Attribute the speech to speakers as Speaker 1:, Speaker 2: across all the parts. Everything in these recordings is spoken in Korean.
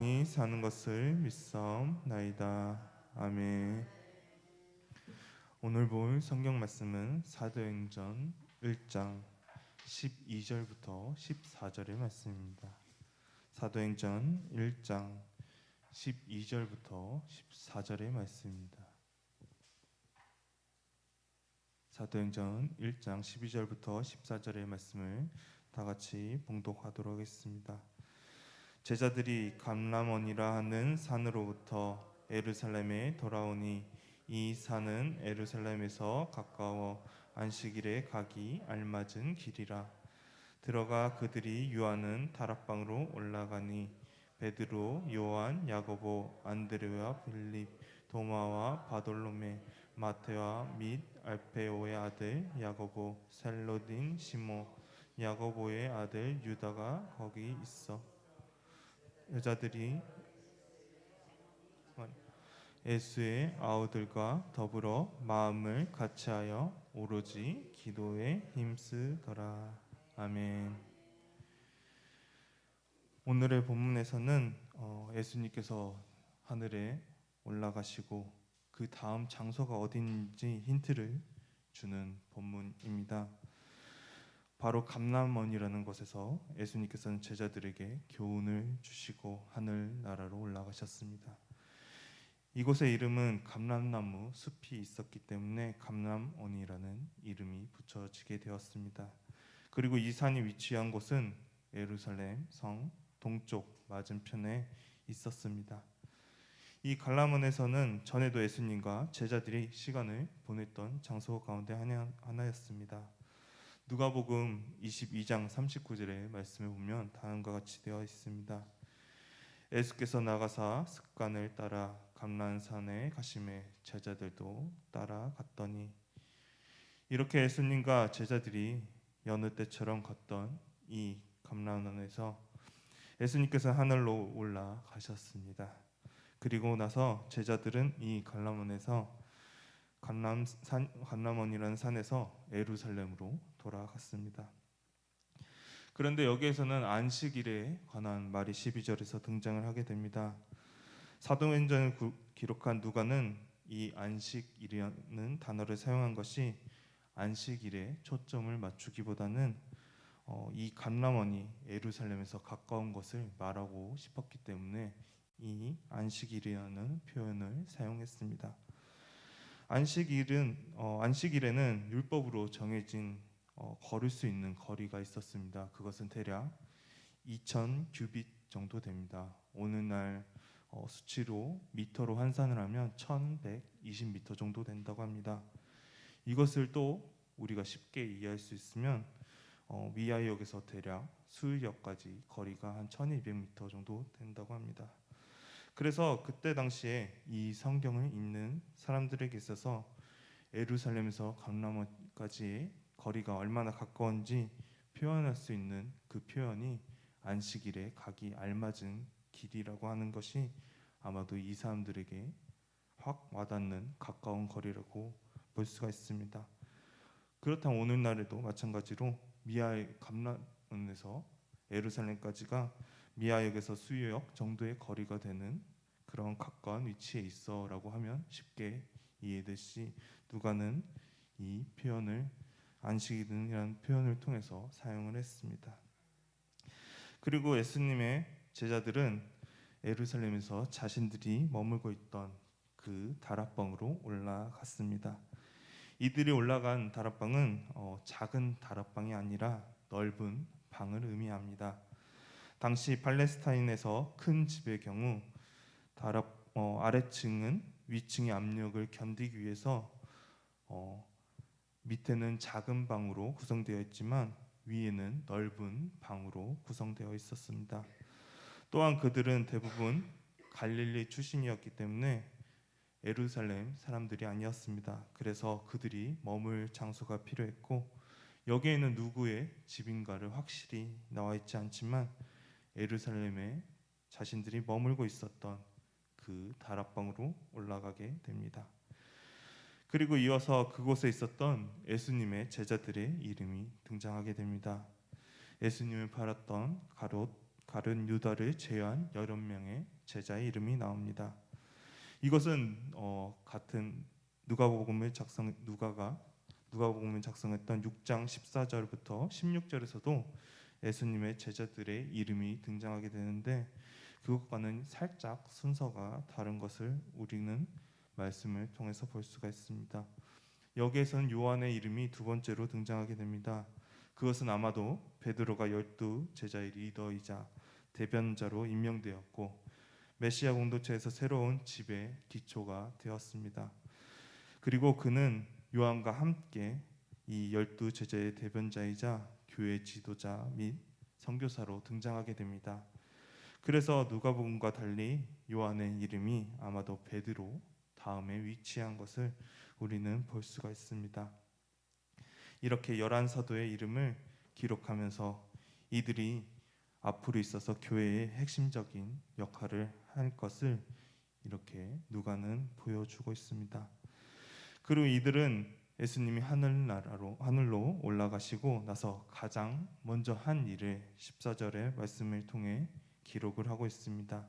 Speaker 1: 이 사는 것을 믿사옵나이다. 아멘. 오늘 볼 성경 말씀은 사도행전 1장 12절부터 14절의 말씀입니다. 사도행전 1장 12절부터 14절의 말씀입니다. 사도행전 1장 12절부터 14절의 말씀을 다 같이 봉독하도록 하겠습니다. 제자들이 감람원이라 하는 산으로부터 예루살렘에 돌아오니 이 산은 예루살렘에서 가까워 안식일에 가기 알맞은 길이라. 들어가 그들이 유하는 다락방으로 올라가니 베드로, 요한, 야고보, 안드레와 빌립, 도마와 바돌로메, 마테와 및 알페오의 아들 야고보, 셀로딘 시모, 야고보의 아들 유다가 거기 있어. 여자들이 예수의 아우들과 더불어 마음을 같이하여 오로지 기도에 힘쓰더라. 아멘. 오늘의 본문에서는 예수님께서 하늘에 올라가시고 그 다음 장소가 어딘지 힌트를 주는 본문입니다. 바로 감람원이라는 곳에서 예수님께서는 제자들에게 교훈을 주시고 하늘나라로 올라가셨습니다. 이곳의 이름은 감람나무 숲이 있었기 때문에 감람원이라는 이름이 붙여지게 되었습니다. 그리고 이 산이 위치한 곳은 예루살렘 성 동쪽 맞은편에 있었습니다. 이 감람원에서는 전에도 예수님과 제자들이 시간을 보냈던 장소 가운데 하나였습니다. 누가복음 22장 39절의 말씀을 보면 다음과 같이 되어 있습니다. 예수께서 나가사 습관을 따라 감람산에 가시매 제자들도 따라갔더니. 이렇게 예수님과 제자들이 여느 때처럼 걷던 이 감람원에서 예수님께서 하늘로 올라가셨습니다. 그리고 나서 제자들은 이 감람원이라는 산에서 예루살렘으로 돌아갔습니다. 그런데 여기에서는 안식일에 관한 말이 12절에서 등장을 하게 됩니다. 사도행전을 기록한 누가는 이 안식일이라는 단어를 사용한 것이 안식일에 초점을 맞추기보다는 이 감람원이 예루살렘에서 가까운 것을 말하고 싶었기 때문에 이 안식일이라는 표현을 사용했습니다. 안식일에는 율법으로 정해진 걸을 수 있는 거리가 있었습니다. 그것은 대략 2000 규빗 정도 됩니다. 오늘날 수치로 미터로 환산을 하면 1120m 정도 된다고 합니다. 이것을 또 우리가 쉽게 이해할 수 있으면 미아이역에서 대략 수유역까지 거리가 한 1200m 정도 된다고 합니다. 그래서 그때 당시에 이 성경을 읽는 사람들에게 있어서 예루살렘에서 감람원까지의 거리가 얼마나 가까운지 표현할 수 있는 그 표현이 안식일에 가기 알맞은 길이라고 하는 것이 아마도 이 사람들에게 확 와닿는 가까운 거리라고 볼 수가 있습니다. 그렇다면 오늘날에도 마찬가지로 감람원에서 예루살렘까지가 미아역에서 수유역 정도의 거리가 되는 그런 가까운 위치에 있어라고 하면 쉽게 이해되시 누가는 이 표현을 안식일이라는 표현을 통해서 사용을 했습니다. 그리고 예수님의 제자들은 예루살렘에서 자신들이 머물고 있던 그 다락방으로 올라갔습니다. 이들이 올라간 다락방은 작은 다락방이 아니라 넓은 방을 의미합니다. 당시 팔레스타인에서 큰 집의 경우 아래층은 위층의 압력을 견디기 위해서 밑에는 작은 방으로 구성되어 있지만 위에는 넓은 방으로 구성되어 있었습니다. 또한 그들은 대부분 갈릴리 출신이었기 때문에 예루살렘 사람들이 아니었습니다. 그래서 그들이 머물 장소가 필요했고 여기에는 누구의 집인가를 확실히 나와 있지 않지만 예루살렘에 자신들이 머물고 있었던 그 다락방으로 올라가게 됩니다. 그리고 이어서 그곳에 있었던 예수님의 제자들의 이름이 등장하게 됩니다. 예수님을 팔았던 가룟 유다를 제외한 11명의 제자의 이름이 나옵니다. 이것은 같은 누가복음을 작성했던 6장 14절부터 16절에서도 예수님의 제자들의 이름이 등장하게 되는데 그것과는 살짝 순서가 다른 것을 우리는 말씀을 통해서 볼 수가 있습니다. 여기에서는 요한의 이름이 두 번째로 등장하게 됩니다. 그것은 아마도 베드로가 12 제자의 리더이자 대변자로 임명되었고 메시아 공동체에서 새로운 집의 기초가 되었습니다. 그리고 그는 요한과 함께 이 12 제자의 대변자이자 교회 지도자 및 선교사로 등장하게 됩니다. 그래서 누가복음과 달리 요한의 이름이 아마도 베드로 다음에 위치한 것을 우리는 볼 수가 있습니다. 이렇게 11사도의 이름을 기록하면서 이들이 앞으로 있어서 교회의 핵심적인 역할을 할 것을 이렇게 누가는 보여주고 있습니다. 그리고 이들은 예수님이 하늘로 올라가시고 나서 가장 먼저 한 일을 14절의 말씀을 통해 기록을 하고 있습니다.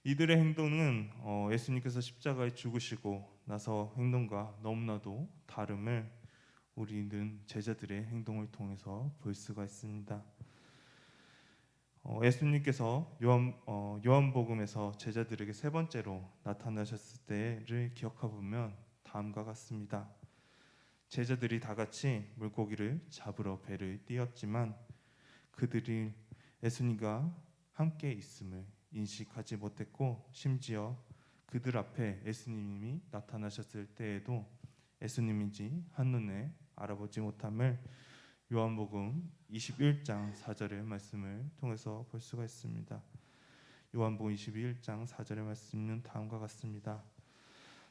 Speaker 1: 이들의 행동은 예수님께서 십자가에 죽으시고 나서 행동과 너무나도 다름을 우리는 제자들의 행동을 통해서 볼 수가 있습니다. 예수님께서 요한복음에서 제자들에게 세 번째로 나타나셨을 때를 기억해 보면 다음과 같습니다. 제자들이 다 같이 물고기를 잡으러 배를 띄었지만 그들이 예수님과 함께 있음을 인식하지 못했고 심지어 그들 앞에 예수님이 나타나셨을 때에도 예수님인지 한눈에 알아보지 못함을 요한복음 21장 4절의 말씀을 통해서 볼 수가 있습니다. 요한복음 21장 4절의 말씀은 다음과 같습니다.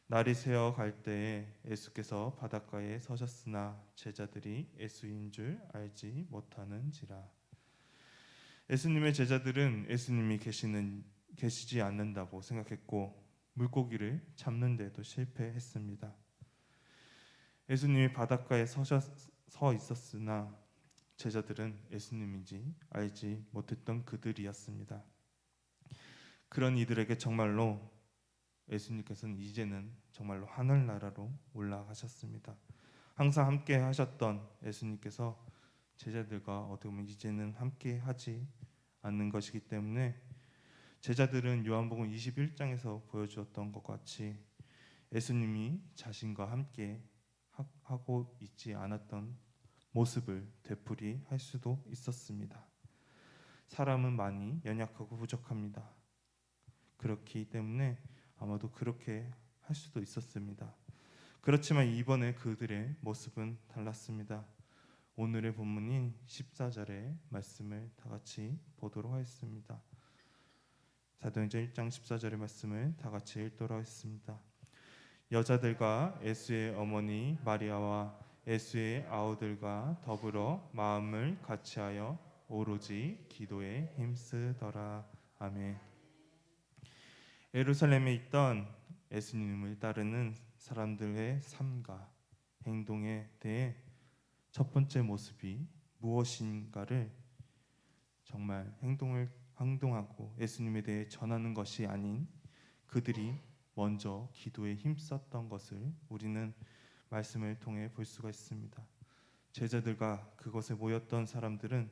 Speaker 1: 날이 새어 갈 때에 예수께서 바닷가에 서셨으나 제자들이 예수인 줄 알지 못하는지라. 예수님의 제자들은 예수님이 계시지 않는다고 생각했고 물고기를 잡는 데도 실패했습니다. 예수님이 바닷가에 서 있었으나 제자들은 예수님인지 알지 못했던 그들이었습니다. 그런 이들에게 정말로 예수님께서는 이제는 정말로 하늘나라로 올라가셨습니다. 항상 함께 하셨던 예수님께서 제자들과 어떻게 보면 이제는 함께 하지 않는 것이기 때문에 제자들은 요한복음 21장에서 보여주었던 것 같이 예수님이 자신과 함께 하고 있지 않았던 모습을 되풀이할 수도 있었습니다. 사람은 많이 연약하고 부족합니다. 그렇기 때문에 아마도 그렇게 할 수도 있었습니다. 그렇지만 이번에 그들의 모습은 달랐습니다. 오늘의 본문인 14절의 말씀을 다 같이 보도록 하겠습니다. 사도행전 1장 14절의 말씀을 다 같이 읽도록 하겠습니다. 여자들과 예수의 어머니 마리아와 예수의 아우들과 더불어 마음을 같이하여 오로지 기도에 힘쓰더라. 아멘. 예루살렘에 있던 예수님을 따르는 사람들의 삶과 행동에 대해 첫 번째 모습이 무엇인가를 정말 행동하고 예수님에 대해 전하는 것이 아닌 그들이 먼저 기도에 힘썼던 것을 우리는 말씀을 통해 볼 수가 있습니다. 제자들과 그곳에 모였던 사람들은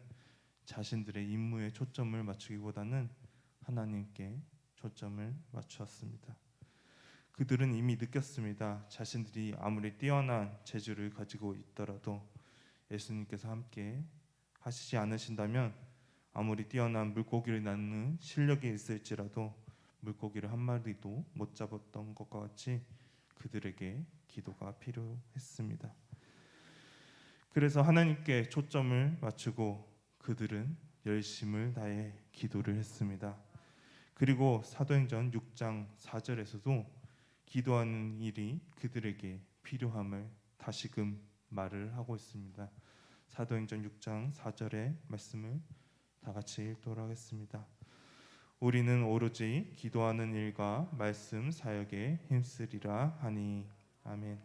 Speaker 1: 자신들의 임무에 초점을 맞추기보다는 하나님께 초점을 맞추었습니다. 그들은 이미 느꼈습니다. 자신들이 아무리 뛰어난 재주를 가지고 있더라도 예수님께서 함께 하시지 않으신다면 아무리 뛰어난 물고기를 낚는 실력이 있을지라도 물고기를 한 마리도 못 잡았던 것과 같이 그들에게 기도가 필요했습니다. 그래서 하나님께 초점을 맞추고 그들은 열심을 다해 기도를 했습니다. 그리고 사도행전 6장 4절에서도 기도하는 일이 그들에게 필요함을 다시금 말을 하고 있습니다. 사도행전 6장 4절의 말씀을 다 같이 읽도록 하겠습니다. 우리는 오로지 기도하는 일과 말씀 사역에 힘쓰리라 하니. 아멘.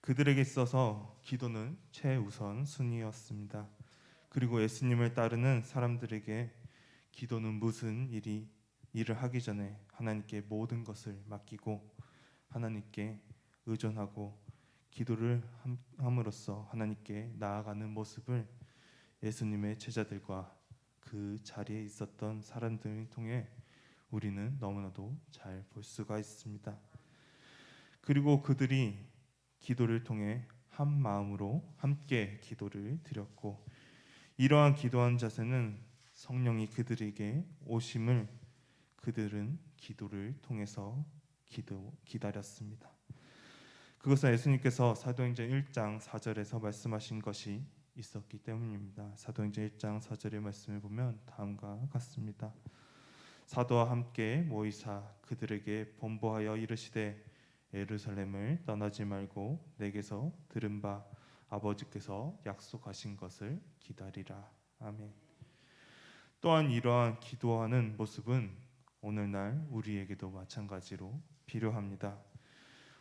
Speaker 1: 그들에게 있어서 기도는 최우선 순위였습니다. 그리고 예수님을 따르는 사람들에게 기도는 무슨 일을 하기 전에 하나님께 모든 것을 맡기고 하나님께 의존하고 기도를 함으로써 하나님께 나아가는 모습을 예수님의 제자들과 그 자리에 있었던 사람들을 통해 우리는 너무나도 잘 볼 수가 있습니다. 그리고 그들이 기도를 통해 한 마음으로 함께 기도를 드렸고, 이러한 기도한 자세는 성령이 그들에게 오심을 그들은 기도를 통해서 기다렸습니다. 그것은 예수님께서 사도행전 1장 4절에서 말씀하신 것이 있었기 때문입니다. 사도행전 1장 4절의 말씀을 보면 다음과 같습니다. 사도와 함께 모이사 그들에게 번보하여 이르시되 예루살렘을 떠나지 말고 내게서 들은 바 아버지께서 약속하신 것을 기다리라. 아멘. 또한 이러한 기도하는 모습은 오늘날 우리에게도 마찬가지로 필요합니다.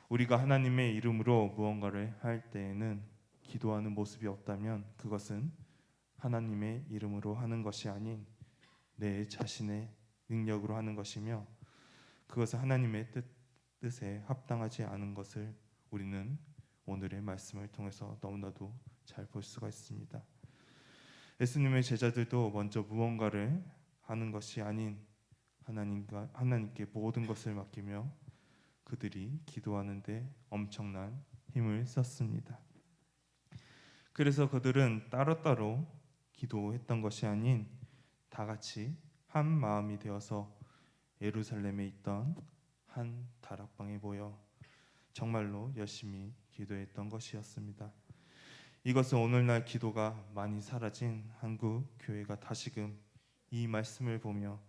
Speaker 1: 우리가 하나님의 이름으로 무언가를 할 때에는 기도하는 모습이 없다면 그것은 하나님의 이름으로 하는 것이 아닌 내 자신의 능력으로 하는 것이며, 그것은 하나님의 뜻에 합당하지 않은 것을 우리는 오늘의 말씀을 통해서 너무나도 잘 볼 수가 있습니다. 예수님의 제자들도 먼저 무언가를 하는 것이 아닌 하나님께 모든 것을 맡기며 그들이 기도하는데 엄청난 힘을 썼습니다. 그래서 그들은 따로따로 기도했던 것이 아닌 다 같이 한 마음이 되어서 예루살렘에 있던 한 다락방에 모여 정말로 열심히 기도했던 것이었습니다. 이것은 오늘날 기도가 많이 사라진 한국 교회가 다시금 이 말씀을 보며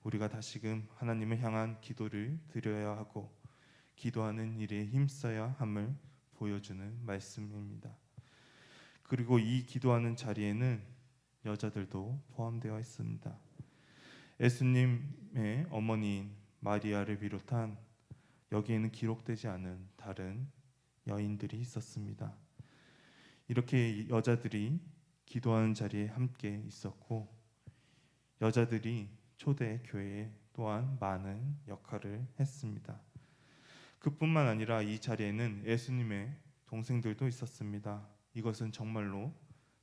Speaker 1: 우리가 다시금 하나님을 향한 기도를 드려야 하고 기도하는 일에 힘써야 함을 보여주는 말씀입니다. 그리고 이 기도하는 자리에는 여자들도 포함되어 있습니다. 예수님의 어머니인 마리아를 비롯한 여기에는 기록되지 않은 다른 여인들이 있었습니다. 이렇게 여자들이 기도하는 자리에 함께 있었고, 여자들이 초대 교회에 또한 많은 역할을 했습니다. 그뿐만 아니라 이 자리에는 예수님의 동생들도 있었습니다. 이것은 정말로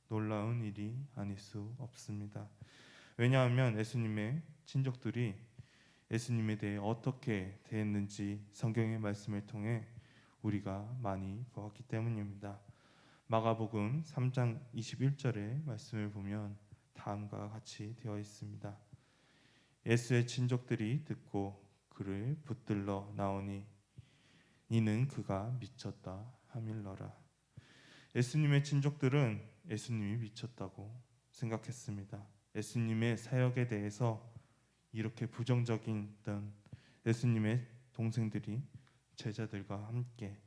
Speaker 1: 놀라운 일이 아닐 수 없습니다. 왜냐하면 예수님의 친족들이 예수님에 대해 어떻게 대했는지 성경의 말씀을 통해 우리가 많이 보았기 때문입니다. 마가복음 3장 21절의 말씀을 보면 다음과 같이 되어 있습니다. 예수의 친족들이 듣고 그를 붙들러 나오니 이는 그가 미쳤다 하밀러라. 예수님의 친족들은 예수님이 미쳤다고 생각했습니다. 예수님의 사역에 대해서 이렇게 부정적이던 예수님의 동생들이 제자들과 함께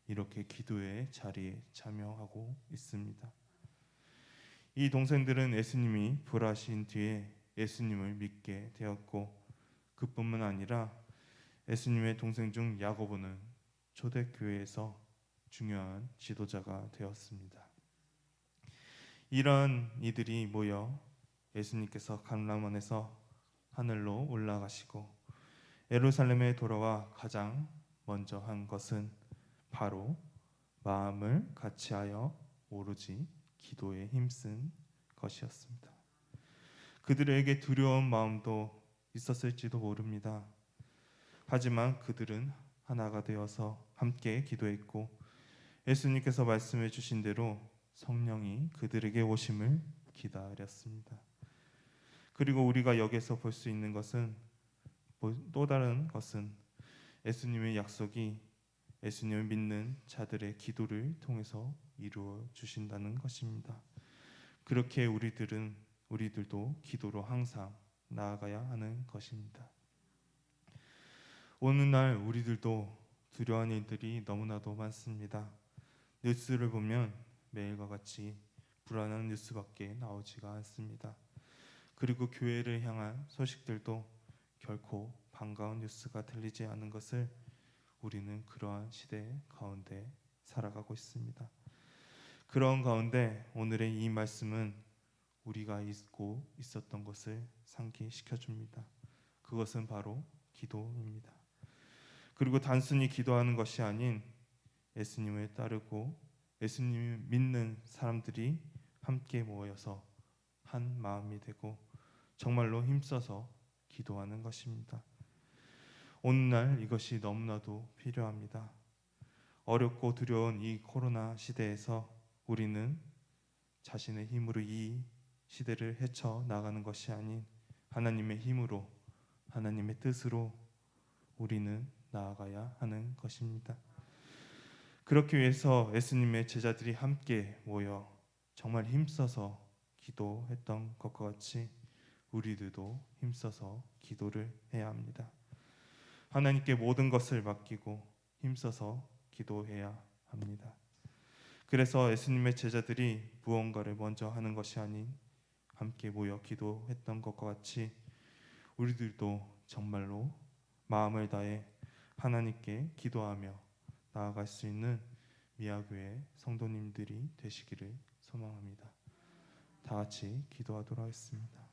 Speaker 1: 이렇게 기도의 자리에 참여하고 있습니다. 이 동생들은 예수님이 부활하신 뒤에 예수님을 믿게 되었고, 그뿐만 아니라 예수님의 동생 중 야고보는 초대교회에서 중요한 지도자가 되었습니다. 이런 이들이 모여 예수님께서 감람원에서 하늘로 올라가시고 예루살렘에 돌아와 가장 먼저 한 것은 바로 마음을 같이하여 오로지 기도에 힘쓴 것이었습니다. 그들에게 두려운 마음도 있었을지도 모릅니다. 하지만 그들은 하나가 되어서 함께 기도했고, 예수님께서 말씀해 주신 대로 성령이 그들에게 오심을 기다렸습니다. 그리고 우리가 여기서 볼 수 있는 것은 또 다른 것은 예수님의 약속이 예수님을 믿는 자들의 기도를 통해서 이루어 주신다는 것입니다. 그렇게 우리들도 기도로 항상 나아가야 하는 것입니다. 오늘날 우리들도 두려운 일들이 너무나도 많습니다. 뉴스를 보면 매일과 같이 불안한 뉴스밖에 나오지가 않습니다. 그리고 교회를 향한 소식들도 결코 반가운 뉴스가 들리지 않은 것을 우리는 그러한 시대 가운데 살아가고 있습니다. 그런 가운데 오늘의 이 말씀은 우리가 잊고 있었던 것을 상기시켜 줍니다. 그것은 바로 기도입니다. 그리고 단순히 기도하는 것이 아닌 예수님을 따르고 예수님을 믿는 사람들이 함께 모여서 한 마음이 되고 정말로 힘써서 기도하는 것입니다. 오늘날 이것이 너무나도 필요합니다. 어렵고 두려운 이 코로나 시대에서 우리는 자신의 힘으로 이 시대를 헤쳐 나가는 것이 아닌 하나님의 힘으로, 하나님의 뜻으로 우리는 나아가야 하는 것입니다. 그렇기 위해서 예수님의 제자들이 함께 모여 정말 힘써서 기도했던 것과 같이 우리들도 힘써서 기도를 해야 합니다. 하나님께 모든 것을 맡기고 힘써서 기도해야 합니다. 그래서 예수님의 제자들이 무언가를 먼저 하는 것이 아닌 함께 모여 기도했던 것과 같이 우리들도 정말로 마음을 다해 하나님께 기도하며 나아갈 수 있는 미아교회 성도님들이 되시기를 소망합니다. 다 같이 기도하도록 하겠습니다.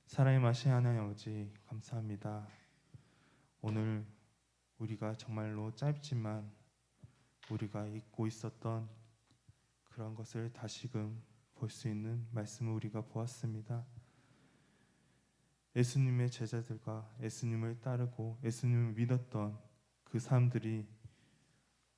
Speaker 1: 사랑의 마신 하나님 아버지, 감사합니다. 오늘 우리가 정말로 짧지만 우리가 잊고 있었던 그런 것을 다시금 볼 수 있는 말씀을 우리가 보았습니다. 예수님의 제자들과 예수님을 따르고 예수님을 믿었던 그 사람들이